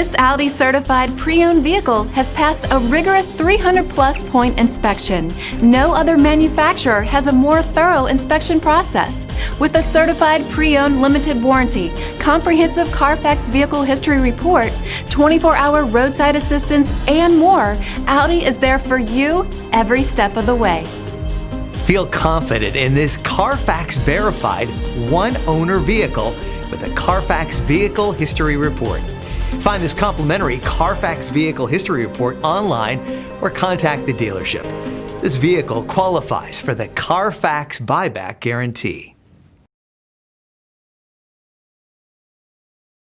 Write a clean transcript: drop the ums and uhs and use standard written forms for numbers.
This Audi Certified pre-owned vehicle has passed a rigorous 300-plus point inspection. No other manufacturer has a more thorough inspection process. With a certified pre-owned limited warranty, comprehensive CARFAX vehicle history report, 24-hour roadside assistance, and more, Audi is there for you every step of the way. Feel confident in this CARFAX verified one-owner vehicle with a CARFAX Vehicle History Report. Find this complimentary CARFAX Vehicle History Report online or contact the dealership. This vehicle qualifies for the CARFAX Buyback Guarantee.